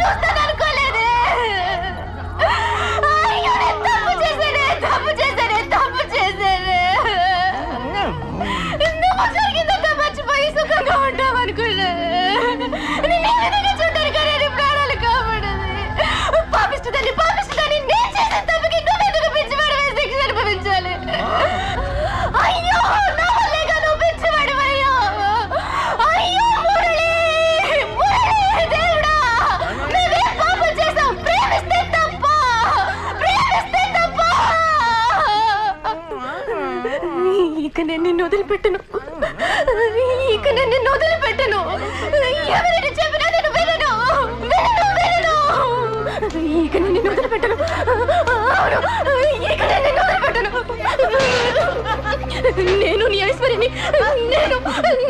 చూస్తాననుకోలేదే. అయ్యో, నేను తప్పు చేశానే. నువ్వు జరిగిందంతా మర్చిపోయి సుఖంగా ఉంటావనుకున్నా. నేను ఈ విధంగా చూడడానికి నేను ప్రాణాలు కాపాడది. పాపిస్తుందని నేను చేసిన తప్పుకి నువ్వెందుకు పిచ్చివాడివే శిక్ష అనుభవించాలి? అయ్యో, నా వల్లేగా నువ్వు పిచ్చివాడివయ్యా. అయ్యో మురళి, దేవుడా, మేమేం పాపం చేశాం? ప్రేమిస్తే తప్ప. ఇక నేను నిన్ను వదిలిపెట్టను. ఎవరైనా చెప్పినా నేను వినను. ఇక నేను నిన్ను వదిలిపెట్టను. ఇక నేను నిన్ను వదిలిపెట్టను. నేను నీ ఐశ్వర్యని.